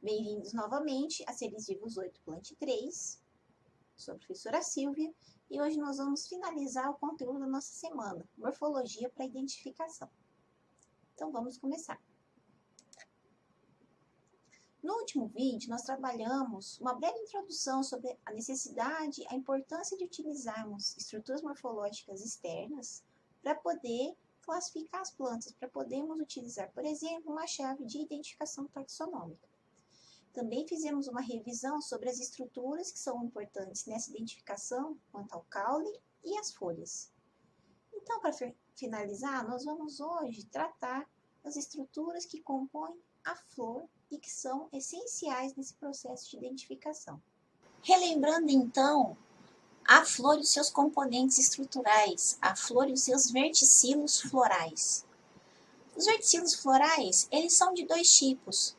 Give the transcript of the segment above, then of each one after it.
Bem-vindos novamente a Seres Vivos 8, Plant 3. Sou a professora Silvia e hoje nós vamos finalizar o conteúdo da nossa semana, Morfologia para Identificação. Então vamos começar. No último vídeo, nós trabalhamos uma breve introdução sobre a necessidade e a importância de utilizarmos estruturas morfológicas externas para poder classificar as plantas, para podermos utilizar, por exemplo, uma chave de identificação taxonômica. Também fizemos uma revisão sobre as estruturas que são importantes nessa identificação quanto ao caule e as folhas. Então, para finalizar, nós vamos hoje tratar das estruturas que compõem a flor e que são essenciais nesse processo de identificação. Relembrando, então, a flor e os seus componentes estruturais, a flor e os seus verticilos florais. Os verticilos florais, eles são de dois tipos: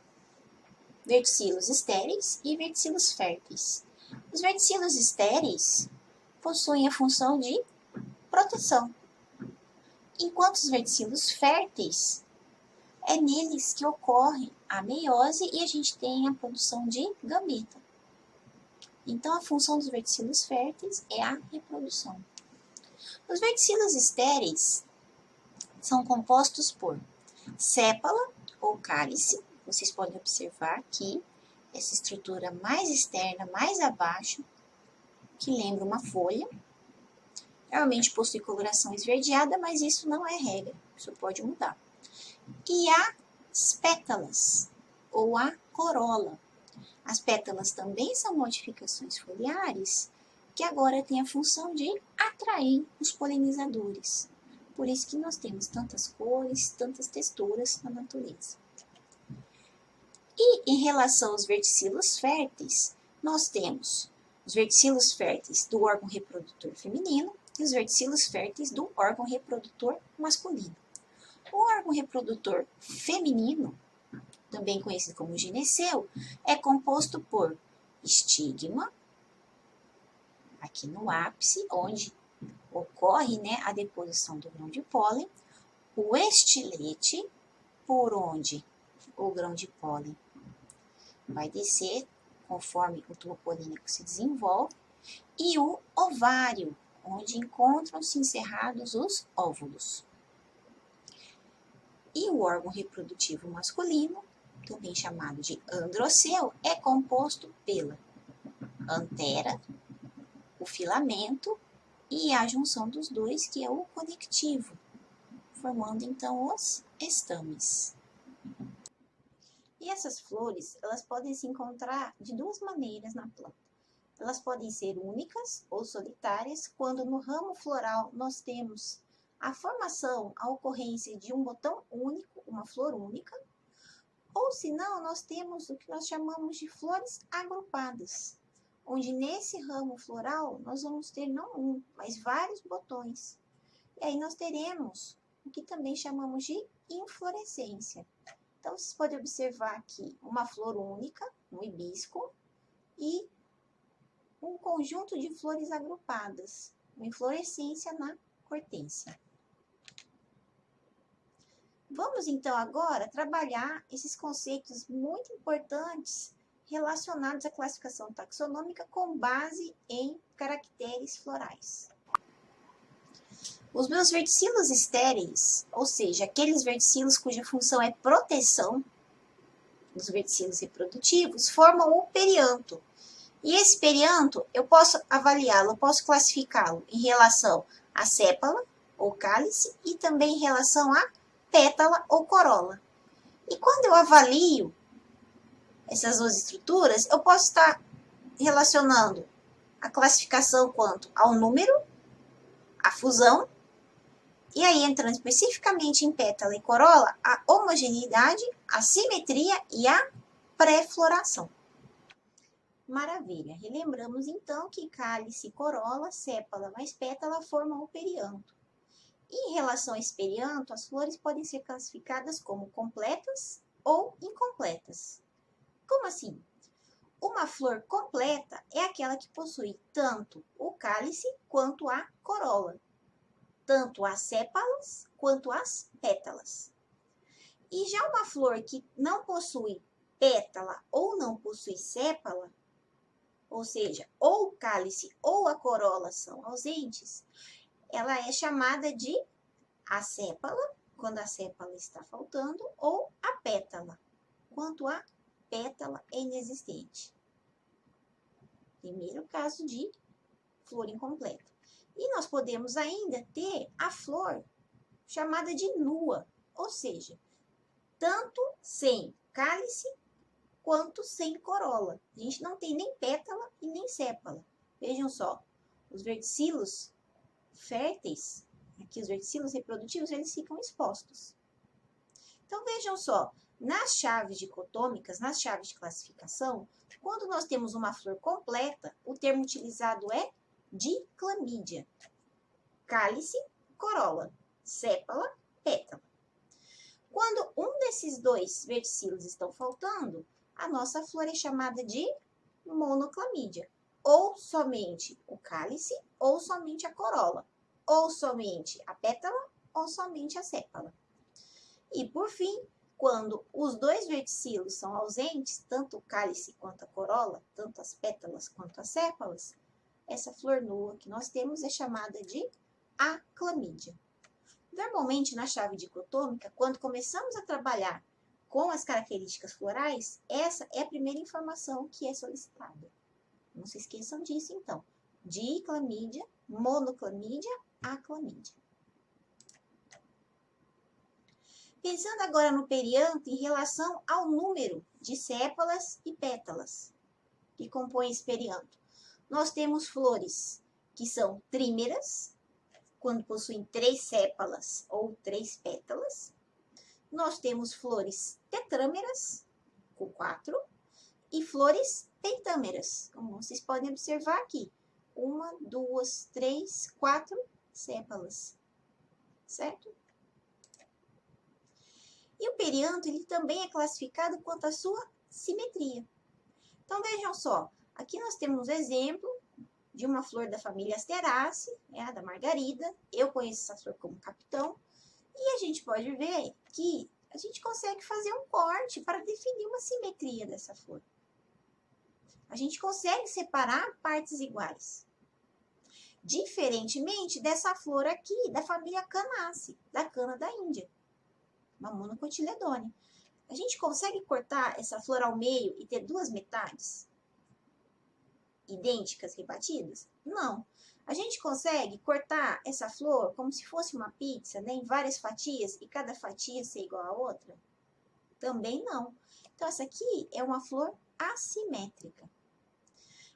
verticilos estéreis e verticilos férteis. Os verticilos estéreis possuem a função de proteção, enquanto os verticilos férteis é neles que ocorre a meiose e a gente tem a produção de gameta. Então, a função dos verticilos férteis é a reprodução. Os verticilos estéreis são compostos por sépala ou cálice. Vocês podem observar aqui essa estrutura mais externa, mais abaixo, que lembra uma folha. Normalmente possui coloração esverdeada, mas isso não é regra, isso pode mudar. E as pétalas, ou a corola. As pétalas também são modificações foliares, que agora têm a função de atrair os polinizadores. Por isso que nós temos tantas cores, tantas texturas na natureza. E em relação aos verticilos férteis, nós temos os verticilos férteis do órgão reprodutor feminino e os verticilos férteis do órgão reprodutor masculino. O órgão reprodutor feminino, também conhecido como gineceu, é composto por estigma, aqui no ápice, onde ocorre, a deposição do grão de pólen, o estilete, por onde o grão de pólen vai descer conforme o tubo polínico se desenvolve, e o ovário, onde encontram-se encerrados os óvulos. E o órgão reprodutivo masculino, também chamado de androceu, é composto pela antera, o filamento e a junção dos dois, que é o conectivo, formando então os estames. E essas flores, elas podem se encontrar de duas maneiras na planta. Elas podem ser únicas ou solitárias, quando no ramo floral nós temos a formação, a ocorrência de um botão único, uma flor única, ou se não, nós temos o que nós chamamos de flores agrupadas, onde nesse ramo floral nós vamos ter não um, mas vários botões. E aí nós teremos o que também chamamos de inflorescência. Então, vocês podem observar aqui uma flor única, um hibisco, e um conjunto de flores agrupadas, uma inflorescência na hortênsia. Vamos, então, agora trabalhar esses conceitos muito importantes relacionados à classificação taxonômica com base em caracteres florais. Os meus verticilos estéreis, ou seja, aqueles verticilos cuja função é proteção dos verticilos reprodutivos, formam o perianto. E esse perianto, eu posso avaliá-lo, eu posso classificá-lo em relação à sépala, ou cálice, e também em relação à pétala ou corola. E quando eu avalio essas duas estruturas, eu posso estar relacionando a classificação quanto ao número, a fusão, e aí entrando especificamente em pétala e corola, a homogeneidade, a simetria e a pré-floração. Maravilha! Relembramos então que cálice, corola, sépala mais pétala formam o perianto. E em relação a esse perianto, as flores podem ser classificadas como completas ou incompletas. Como assim? Uma flor completa é aquela que possui tanto o cálice quanto a corola, tanto as sépalas quanto as pétalas. E já uma flor que não possui pétala ou não possui sépala, ou seja, ou o cálice ou a corola são ausentes, ela é chamada de assépala, quando a sépala está faltando, ou a pétala, quando a pétala é inexistente. Primeiro caso de flor incompleta. E nós podemos ainda ter a flor chamada de nua, ou seja, tanto sem cálice quanto sem corola. A gente não tem nem pétala e nem sépala. Vejam só, os verticilos férteis, aqui os verticilos reprodutivos, eles ficam expostos. Então, vejam só, nas chaves dicotômicas, nas chaves de classificação, quando nós temos uma flor completa, o termo utilizado é diclamídia. Cálice, corola. Sépala, pétala. Quando um desses dois verticilos estão faltando, a nossa flor é chamada de monoclamídia. Ou somente o cálice, ou somente a corola. Ou somente a pétala, ou somente a sépala. E, por fim, quando os dois verticilos são ausentes, tanto o cálice quanto a corola, tanto as pétalas quanto as sépalas, essa flor nua que nós temos é chamada de aclamídia. Normalmente, na chave dicotômica, quando começamos a trabalhar com as características florais, essa é a primeira informação que é solicitada. Não se esqueçam disso, então. Diclamídia, monoclamídia, aclamídia. Pensando agora no perianto em relação ao número de sépalas e pétalas que compõem esse perianto. Nós temos flores que são trímeras, quando possuem 3 sépalas ou 3 pétalas. Nós temos flores tetrâmeras, com 4, e flores pentâmeras, como vocês podem observar aqui. 1, 2, 3, 4 sépalas, certo? E o perianto, ele também é classificado quanto à sua simetria. Então, vejam só, aqui nós temos um exemplo de uma flor da família Asteraceae, a da margarida. Eu conheço essa flor como capitão. E a gente pode ver que a gente consegue fazer um corte para definir uma simetria dessa flor. A gente consegue separar partes iguais. Diferentemente dessa flor aqui, da família Canaceae, da cana da Índia. Mamona cotiledônea. A gente consegue cortar essa flor ao meio e ter 2 metades idênticas, rebatidas? Não. A gente consegue cortar essa flor como se fosse uma pizza, né, em várias fatias e cada fatia ser igual a outra? Também não. Então, essa aqui é uma flor assimétrica.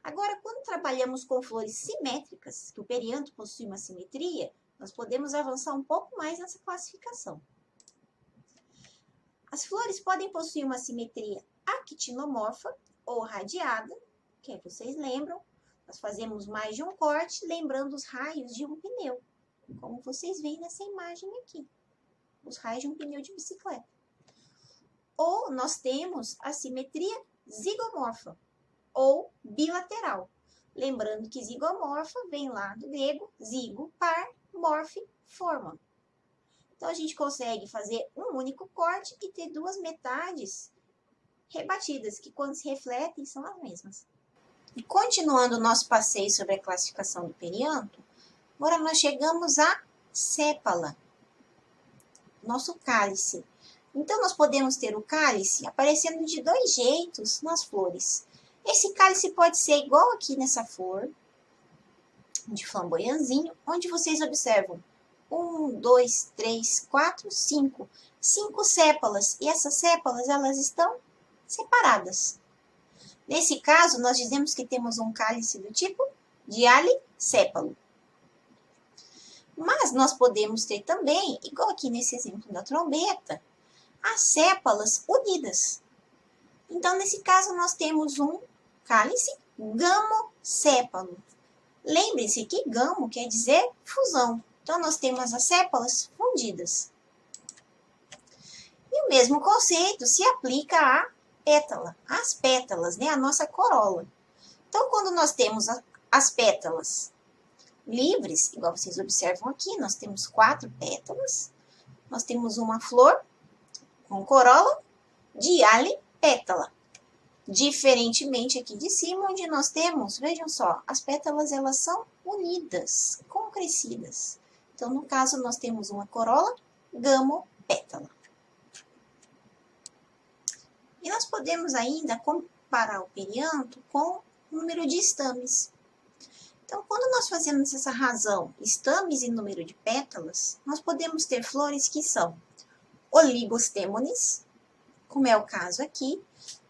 Agora, quando trabalhamos com flores simétricas, que o perianto possui uma simetria, nós podemos avançar um pouco mais nessa classificação. As flores podem possuir uma simetria actinomorfa ou radiada, que vocês lembram, nós fazemos mais de um corte, lembrando os raios de um pneu, como vocês veem nessa imagem aqui, os raios de um pneu de bicicleta. Ou nós temos a simetria zigomorfa, ou bilateral, lembrando que zigomorfa vem lá do grego zigo, par, morfe, forma. Então, a gente consegue fazer um único corte e ter 2 metades rebatidas, que quando se refletem são as mesmas. E continuando o nosso passeio sobre a classificação do perianto, agora nós chegamos à sépala, nosso cálice. Então, nós podemos ter o cálice aparecendo de 2 jeitos nas flores. Esse cálice pode ser igual aqui nessa flor, de flamboyanzinho, onde vocês observam 1, 2, 3, 4, 5. 5 sépalas. E essas sépalas, elas estão separadas. Nesse caso, nós dizemos que temos um cálice do tipo dialisépalo. Mas nós podemos ter também, igual aqui nesse exemplo da trombeta, as sépalas unidas. Então, nesse caso, nós temos um cálice gamosépalo. Lembre-se que gamo quer dizer fusão. Então, nós temos as sépalas fundidas. E o mesmo conceito se aplica à pétala, às pétalas, né? A nossa corola. Então, quando nós temos as pétalas livres, igual vocês observam aqui, nós temos 4 pétalas. Nós temos uma flor com corola pétala. Diferentemente aqui de cima, onde nós temos, vejam só, as pétalas elas são unidas, concrescidas. Então, no caso, nós temos uma corola gamopétala. E nós podemos ainda comparar o perianto com o número de estames. Então, quando nós fazemos essa razão, estames e número de pétalas, nós podemos ter flores que são oligostêmones, como é o caso aqui.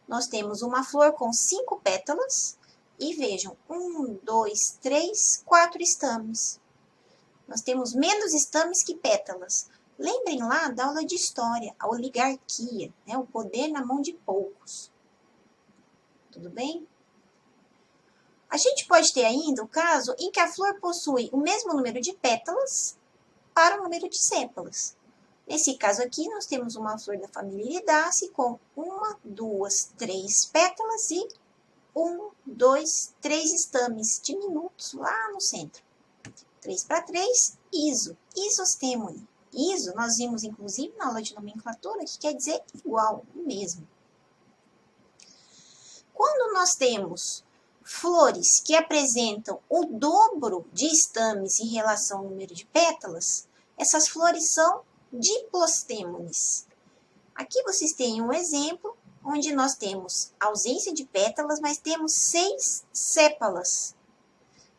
Nós temos uma flor com 5 pétalas e vejam, 1, 2, 3, 4 estames. Nós temos menos estames que pétalas. Lembrem lá da aula de história, a oligarquia, né? O poder na mão de poucos. Tudo bem? A gente pode ter ainda o caso em que a flor possui o mesmo número de pétalas para o número de sépalas. Nesse caso aqui, nós temos uma flor da família Iridaceae com 1, 2, 3 pétalas e 1, 2, 3 estames diminutos lá no centro. 3 para 3, isostêmone. Iso, nós vimos inclusive na aula de nomenclatura, que quer dizer igual, o mesmo. Quando nós temos flores que apresentam o dobro de estames em relação ao número de pétalas, essas flores são diplostêmones. Aqui vocês têm um exemplo onde nós temos ausência de pétalas, mas temos 6 sépalas.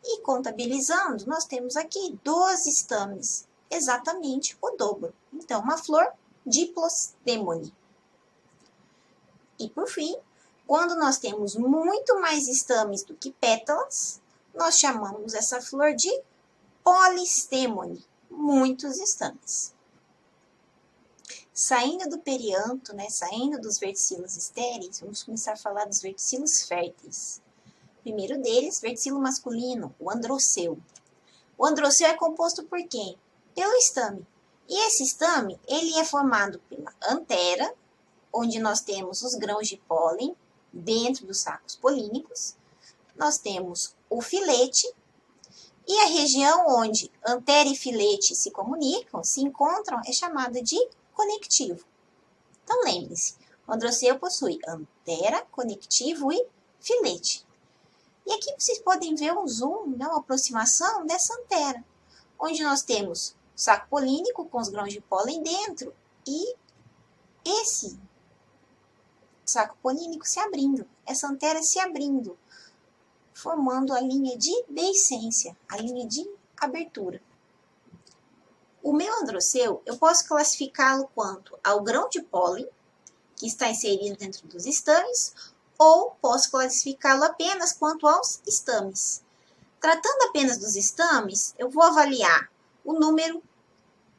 E contabilizando, nós temos aqui 12 estames, exatamente o dobro. Então, uma flor diplostêmone. E por fim, quando nós temos muito mais estames do que pétalas, nós chamamos essa flor de polistêmone, muitos estames. Saindo do perianto, né, saindo dos verticilos estéreis, vamos começar a falar dos verticilos férteis. Primeiro deles, verticilo masculino, o androceu. O androceu é composto por quem? Pelo estame. E esse estame, ele é formado pela antera, onde nós temos os grãos de pólen dentro dos sacos polínicos. Nós temos o filete e a região onde antera e filete se comunicam, se encontram, é chamada de conectivo. Então, lembre-se, o androceu possui antera, conectivo e filete. E aqui vocês podem ver um zoom, né, uma aproximação dessa antera, onde nós temos o saco polínico com os grãos de pólen dentro e esse saco polínico se abrindo, essa antera se abrindo, formando a linha de deiscência, a linha de abertura. O meu androceu, eu posso classificá-lo quanto ao grão de pólen, que está inserido dentro dos estames, ou posso classificá-lo apenas quanto aos estames. Tratando apenas dos estames, eu vou avaliar o número,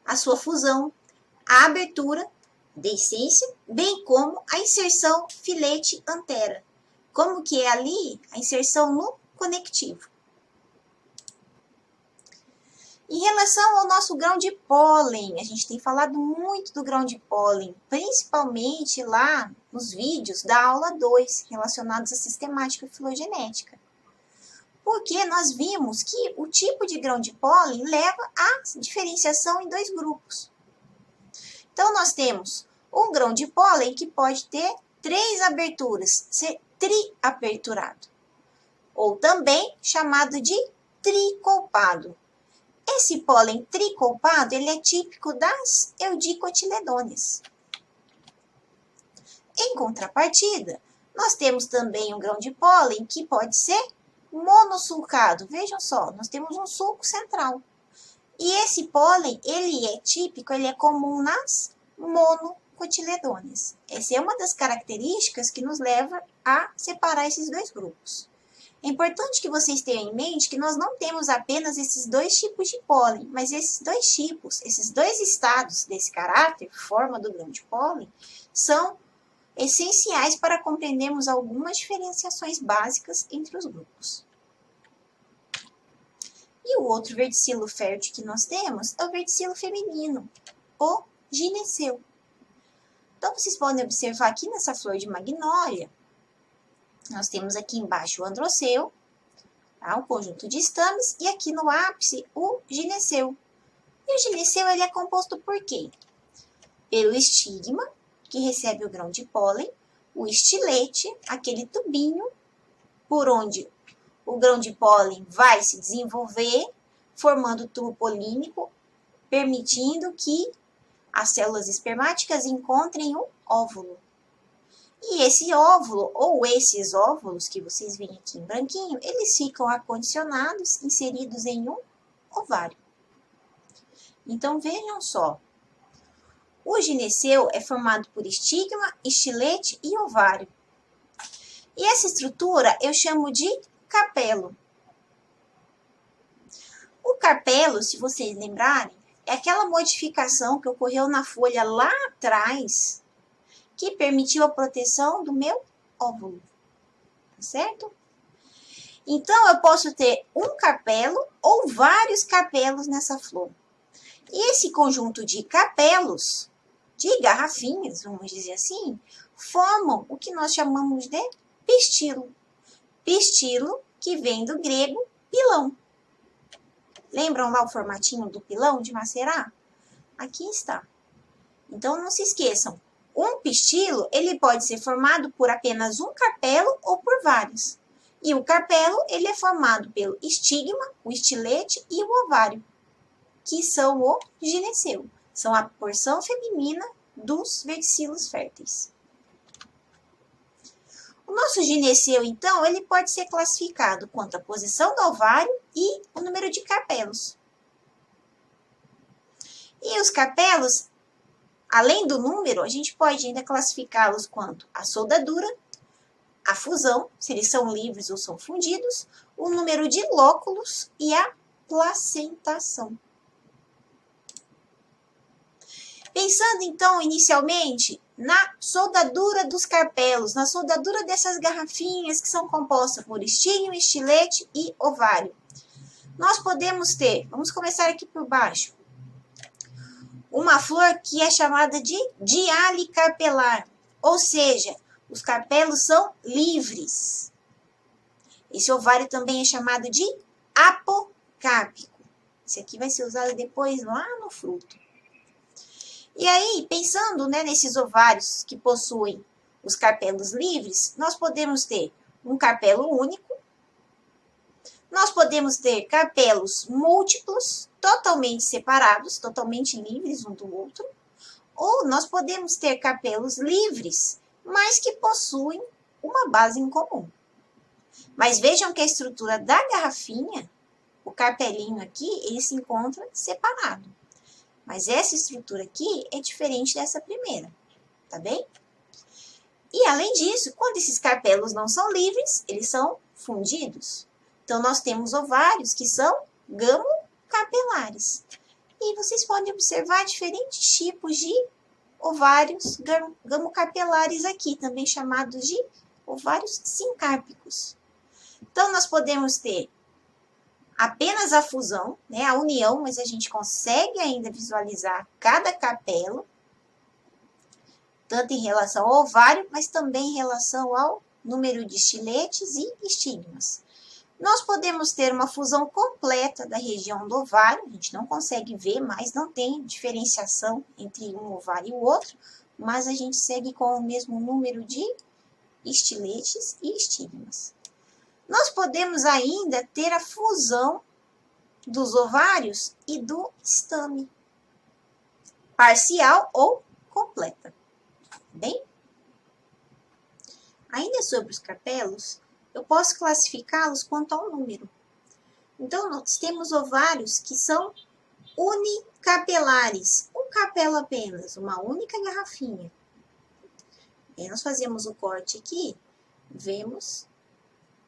a sua fusão, a abertura, deiscência, bem como a inserção filete-antera. Como que é ali a inserção no conectivo. Em relação ao nosso grão de pólen, a gente tem falado muito do grão de pólen, principalmente lá nos vídeos da aula 2, relacionados à sistemática filogenética. Porque nós vimos que o tipo de grão de pólen leva à diferenciação em 2 grupos. Então, nós temos um grão de pólen que pode ter 3 aberturas, ser triaperturado, ou também chamado de tricolpado. Esse pólen tricolpado, ele é típico das eudicotiledôneas. Em contrapartida, nós temos também um grão de pólen que pode ser monossulcado. Vejam só, nós temos um sulco central. E esse pólen, ele é típico, ele é comum nas monocotiledôneas. Essa é uma das características que nos leva a separar esses 2 grupos. É importante que vocês tenham em mente que nós não temos apenas esses 2 tipos de pólen, mas esses 2 tipos, esses 2 estados desse caráter, forma do grão de pólen, são essenciais para compreendermos algumas diferenciações básicas entre os grupos. E o outro verticilo fértil que nós temos é o verticilo feminino, o gineceu. Então, vocês podem observar aqui nessa flor de magnólia, nós temos aqui embaixo o androceu, tá? Um conjunto de estames, e aqui no ápice o gineceu. E o gineceu ele é composto por quê? Pelo estigma, que recebe o grão de pólen, o estilete, aquele tubinho por onde o grão de pólen vai se desenvolver, formando o tubo polínico, permitindo que as células espermáticas encontrem o óvulo. E esse óvulo, ou esses óvulos que vocês veem aqui em branquinho, eles ficam acondicionados, inseridos em um ovário. Então, vejam só. O gineceu é formado por estigma, estilete e ovário. E essa estrutura eu chamo de carpelo. O carpelo, se vocês lembrarem, é aquela modificação que ocorreu na folha lá atrás, que permitiu a proteção do meu óvulo, certo? Então, eu posso ter um carpelo ou vários carpelos nessa flor. E esse conjunto de carpelos, de garrafinhas, vamos dizer assim, formam o que nós chamamos de pistilo. Pistilo, que vem do grego pilão. Lembram lá o formatinho do pilão de macerar? Aqui está. Então, não se esqueçam. Um pistilo, ele pode ser formado por apenas um carpelo ou por vários. E o carpelo, ele é formado pelo estigma, o estilete e o ovário, que são o gineceu. São a porção feminina dos verticilos férteis. O nosso gineceu, então, ele pode ser classificado quanto à posição do ovário e o número de carpelos. E os carpelos, além do número, a gente pode ainda classificá-los quanto a soldadura, a fusão, se eles são livres ou são fundidos, o número de lóculos e a placentação. Pensando, então, inicialmente, na soldadura dos carpelos, na soldadura dessas garrafinhas que são compostas por estigma, estilete e ovário. Nós podemos ter, vamos começar aqui por baixo, uma flor que é chamada de dialicarpelar, ou seja, os carpelos são livres. Esse ovário também é chamado de apocárpico. Esse aqui vai ser usado depois lá no fruto. E aí, pensando, né, nesses ovários que possuem os carpelos livres, nós podemos ter um carpelo único, nós podemos ter carpelos múltiplos, totalmente separados, totalmente livres um do outro, ou nós podemos ter carpelos livres, mas que possuem uma base em comum. Mas vejam que a estrutura da garrafinha, o carpelinho aqui, ele se encontra separado. Mas essa estrutura aqui é diferente dessa primeira, tá bem? E além disso, quando esses carpelos não são livres, eles são fundidos. Então, nós temos ovários que são gamocarpelares. E vocês podem observar diferentes tipos de ovários gamocarpelares aqui, também chamados de ovários sincárpicos. Então, nós podemos ter apenas a fusão, né, a união, mas a gente consegue ainda visualizar cada carpelo, tanto em relação ao ovário, mas também em relação ao número de estiletes e estigmas. Nós podemos ter uma fusão completa da região do ovário, a gente não consegue ver, mas não tem diferenciação entre um ovário e o outro, mas a gente segue com o mesmo número de estiletes e estigmas. Nós podemos ainda ter a fusão dos ovários e do estame, parcial ou completa. Bem? Ainda sobre os carpelos, eu posso classificá-los quanto ao número. Então, nós temos ovários que são unicarpelares, um carpelo apenas, uma única garrafinha. E nós fazemos o corte aqui, vemos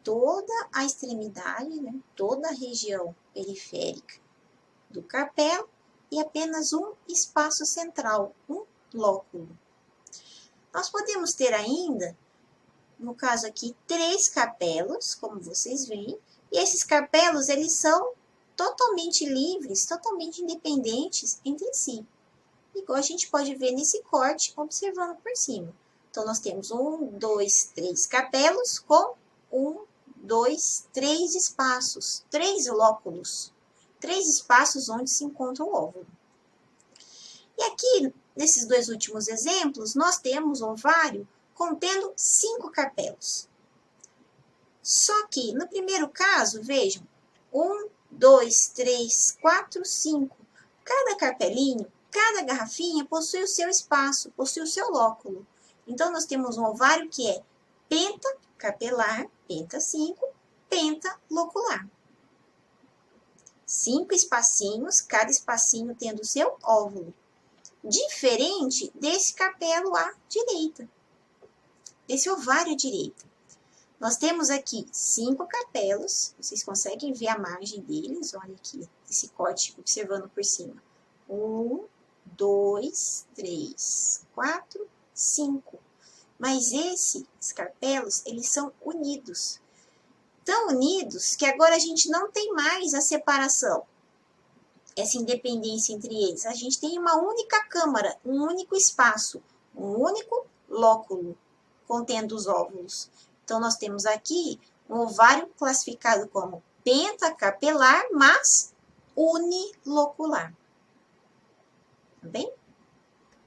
toda a extremidade, né, toda a região periférica do carpelo e apenas um espaço central, um lóculo. Nós podemos ter ainda, no caso aqui, 3 carpelos, como vocês veem, e esses carpelos, eles são totalmente livres, totalmente independentes entre si, igual a gente pode ver nesse corte, observando por cima. Então, nós temos 1, 2, 3 carpelos com 1, 2, 3 espaços, 3 lóculos, 3 espaços onde se encontra o óvulo. E aqui, nesses dois últimos exemplos, nós temos o ovário contendo 5 carpelos. Só que, no primeiro caso, vejam, 1, 2, 3, 4, 5. Cada carpelinho, cada garrafinha possui o seu espaço, possui o seu lóculo. Então, nós temos um ovário que é pentacarpelar, penta 5, pentalocular. 5 espacinhos, cada espacinho tendo o seu óvulo. Diferente desse carpelo à direita, desse ovário direito. Nós temos aqui 5 carpelos, vocês conseguem ver a margem deles, olha aqui, esse corte observando por cima. 1, 2, 3, 4, 5. Mas esses carpelos, eles são unidos. Tão unidos que agora a gente não tem mais a separação, essa independência entre eles. A gente tem uma única câmara, um único espaço, um único lóculo contendo os óvulos. Então, nós temos aqui um ovário classificado como pentacarpelar, mas unilocular. Tá bem?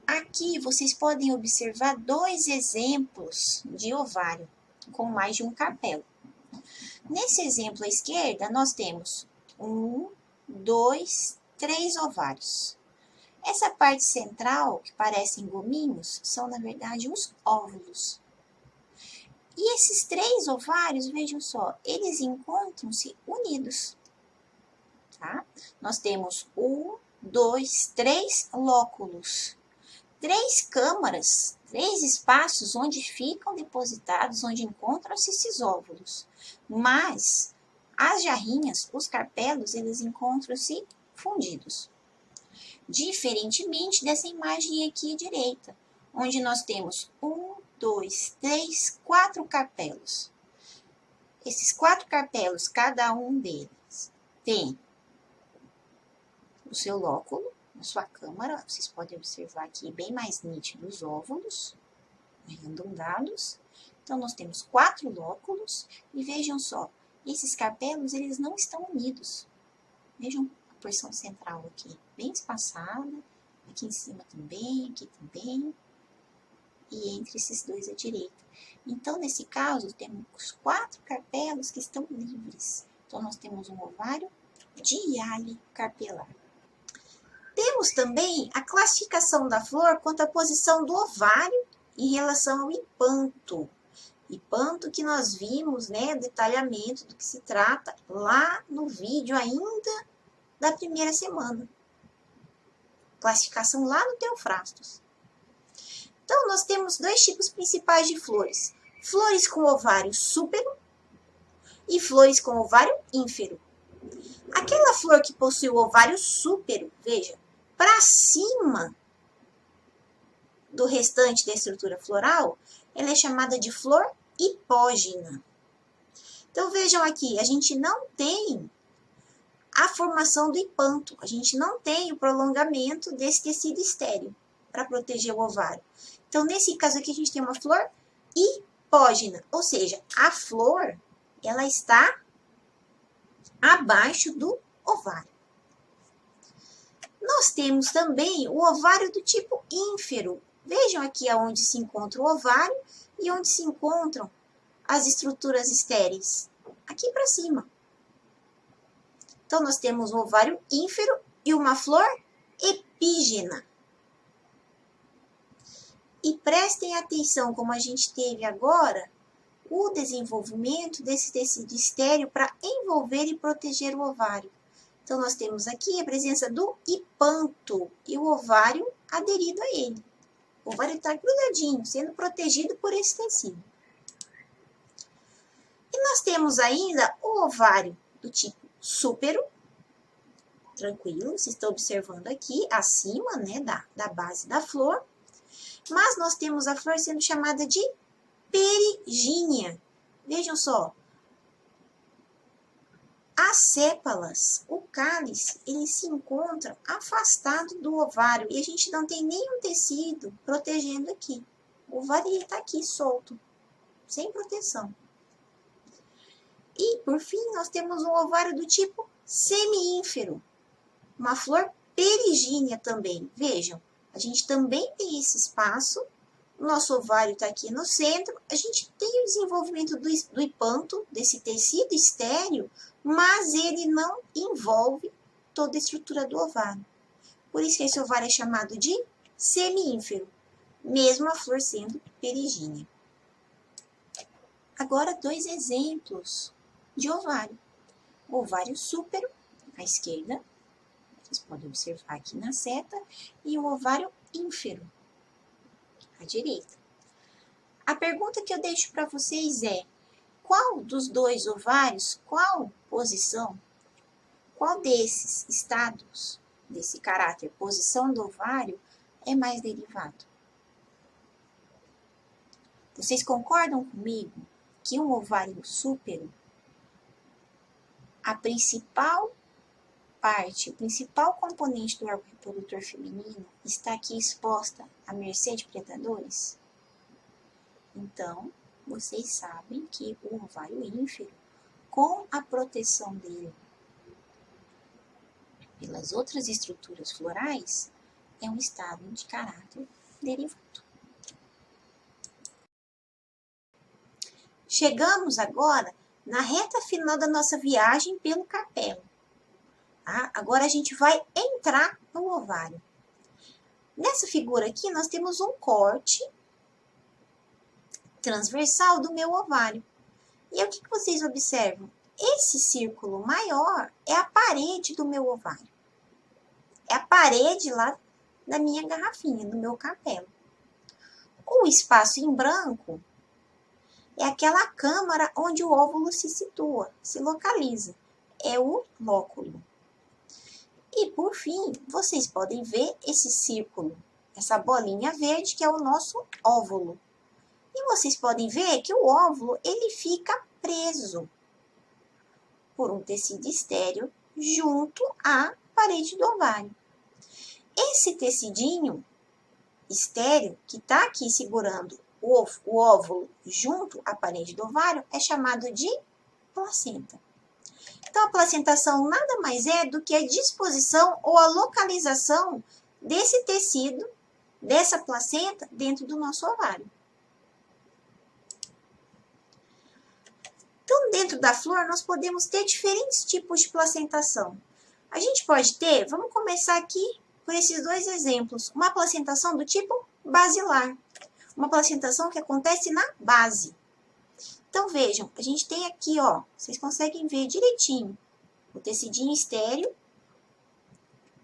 Aqui vocês podem observar 2 exemplos de ovário com mais de um carpelo. Nesse exemplo à esquerda, nós temos 1, 2, 3 ovários. Essa parte central, que parecem gominhos, são, na verdade, os óvulos. E esses 3 ovários, vejam só, eles encontram-se unidos. Tá? Nós temos 1, 2, 3 lóculos. 3 câmaras, 3 espaços onde ficam depositados, onde encontram-se esses óvulos. Mas as jarrinhas, os carpelos, eles encontram-se fundidos. Diferentemente dessa imagem aqui à direita, onde nós temos 1, 2, 3, 4 carpelos. Esses 4 carpelos, cada um deles tem o seu lóculo, a sua câmara. Vocês podem observar aqui bem mais nítidos os óvulos arredondados. Então, nós temos 4 lóculos e vejam só, esses carpelos, eles não estão unidos. Vejam a porção central aqui, bem espaçada, aqui em cima também, aqui também, e entre esses 2 à direita. Então, nesse caso, temos 4 carpelos que estão livres. Então, nós temos um ovário dialicarpelar. Temos também a classificação da flor quanto à posição do ovário em relação ao hipanto. Hipanto que nós vimos, né, detalhamento do que se trata lá no vídeo ainda da primeira semana. Classificação lá no Teofrastos. Então, nós temos 2 tipos principais de flores. Flores com ovário súpero e flores com ovário ínfero. Aquela flor que possui o ovário súpero, veja, para cima do restante da estrutura floral, ela é chamada de flor hipógina. Então, vejam aqui, a gente não tem a formação do hipanto, a gente não tem o prolongamento desse tecido estéril para proteger o ovário. Então, nesse caso aqui, a gente tem uma flor hipógina, ou seja, a flor, ela está abaixo do ovário. Nós temos também o ovário do tipo ínfero. Vejam aqui aonde se encontra o ovário e onde se encontram as estruturas estéreis. Aqui para cima. Então, nós temos um ovário ínfero e uma flor epígena. E prestem atenção, como a gente teve agora, o desenvolvimento desse tecido estéreo para envolver e proteger o ovário. Então, nós temos aqui a presença do hipanto e o ovário aderido a ele. O ovário está grudadinho, sendo protegido por esse tecido. E nós temos ainda o ovário do tipo súpero, tranquilo, vocês estão observando aqui, acima, né, da base da flor. Mas nós temos a flor sendo chamada de perigínia. Vejam só. As sépalas, o cálice, eles se encontram afastado do ovário e a gente não tem nenhum tecido protegendo aqui. O ovário está aqui solto, sem proteção. E, por fim, nós temos um ovário do tipo semi-ínfero, uma flor perigínea também. Vejam, a gente também tem esse espaço O nosso ovário está aqui no centro. A gente tem o desenvolvimento do hipanto, desse tecido estéreo, mas ele não envolve toda a estrutura do ovário. Por isso que esse ovário é chamado de semi-ínfero, mesmo a flor sendo perigínea. Agora, 2 exemplos de ovário. O ovário súpero, à esquerda, vocês podem observar aqui na seta, e o ovário ínfero, à direita. A pergunta que eu deixo para vocês é: qual dos 2 ovários, qual posição, qual desses estados, desse caráter, posição do ovário, é mais derivado? Vocês concordam comigo que um ovário súpero, a principal parte, o principal componente do órgão reprodutor feminino está aqui exposta à mercê de predadores? Então, vocês sabem que o ovário ínfero, com a proteção dele pelas outras estruturas florais, é um estado de caráter derivado. Chegamos agora na reta final da nossa viagem pelo carpelo. Tá? Agora a gente vai entrar no ovário. Nessa figura aqui, nós temos um corte transversal do meu ovário. E o que vocês observam? Esse círculo maior é a parede do meu ovário. É a parede lá da minha garrafinha, do meu carpelo. O espaço em branco é aquela câmara onde o óvulo se situa, se localiza. É o lóculo. E, por fim, vocês podem ver esse círculo, essa bolinha verde que é o nosso óvulo. E vocês podem ver que o óvulo, ele fica preso por um tecido estéreo junto à parede do ovário. Esse tecidinho estéreo que está aqui segurando o óvulo junto à parede do ovário é chamado de placenta. Então, a placentação nada mais é do que a disposição ou a localização desse tecido, dessa placenta, dentro do nosso ovário. Então, dentro da flor, nós podemos ter diferentes tipos de placentação. A gente pode ter, vamos começar aqui por esses 2 exemplos, uma placentação do tipo basilar, uma placentação que acontece na base. Então, vejam, a gente tem aqui, ó, vocês conseguem ver direitinho, o tecidinho estéreo,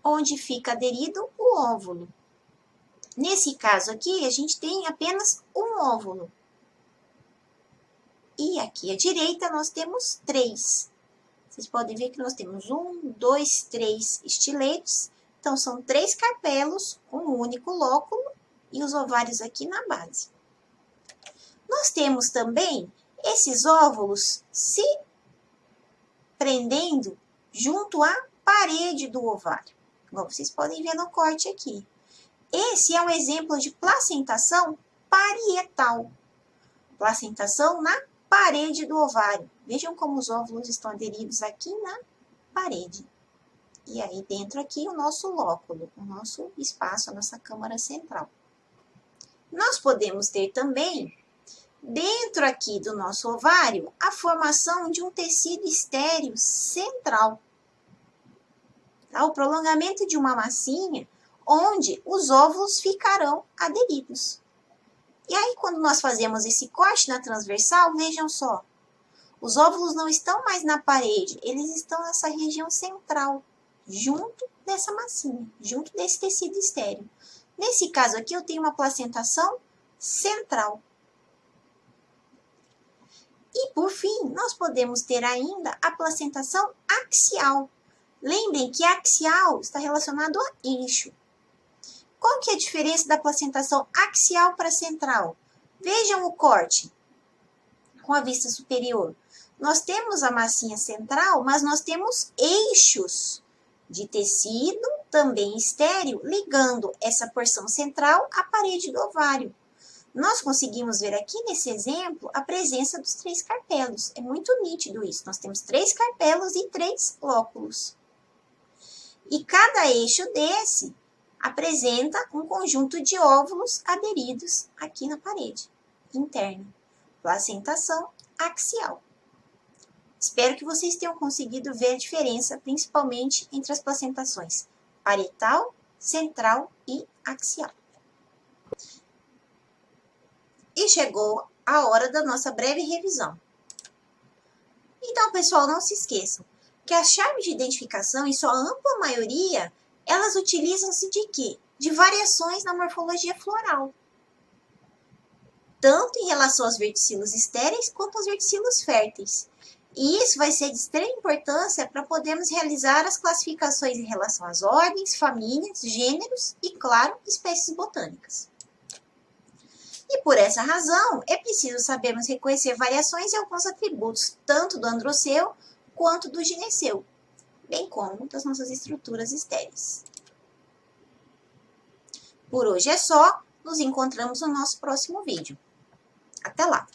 onde fica aderido o óvulo. Nesse caso aqui, a gente tem apenas um óvulo. E aqui à direita nós temos 3. Vocês podem ver que nós temos 1, 2, 3 estiletes. Então, são 3 carpelos, um único lóculo e os ovários aqui na base. Nós temos também esses óvulos se prendendo junto à parede do ovário. Como vocês podem ver no corte aqui. Esse é um exemplo de placentação parietal. Placentação na parede do ovário. Vejam como os óvulos estão aderidos aqui na parede. E aí dentro aqui o nosso lóculo, o nosso espaço, a nossa câmara central. Nós podemos ter também, dentro aqui do nosso ovário, a formação de um tecido estéreo central. Tá? O prolongamento de uma massinha onde os óvulos ficarão aderidos. E aí, quando nós fazemos esse corte na transversal, vejam só, os óvulos não estão mais na parede, eles estão nessa região central, junto dessa massinha, junto desse tecido estéreo. Nesse caso aqui, eu tenho uma placentação central. E, por fim, nós podemos ter ainda a placentação axial. Lembrem que axial está relacionado a eixo. Qual que é a diferença da placentação axial para central? Vejam o corte com a vista superior. Nós temos a massinha central, mas nós temos eixos de tecido, também estéreo, ligando essa porção central à parede do ovário. Nós conseguimos ver aqui nesse exemplo a presença dos 3 carpelos. É muito nítido isso. Nós temos 3 carpelos e 3 lóculos. E cada eixo desse apresenta um conjunto de óvulos aderidos aqui na parede interna. Placentação axial. Espero que vocês tenham conseguido ver a diferença, principalmente entre as placentações parietal, central e axial. E chegou a hora da nossa breve revisão. Então, pessoal, não se esqueçam que as chaves de identificação, em sua ampla maioria, elas utilizam-se de quê? De variações na morfologia floral. Tanto em relação aos verticilos estéreis quanto aos verticilos férteis. E isso vai ser de extrema importância para podermos realizar as classificações em relação às ordens, famílias, gêneros e, claro, espécies botânicas. E por essa razão, é preciso sabermos reconhecer variações em alguns atributos, tanto do androceu quanto do gineceu, bem como das nossas estruturas estéreis. Por hoje é só, nos encontramos no nosso próximo vídeo. Até lá!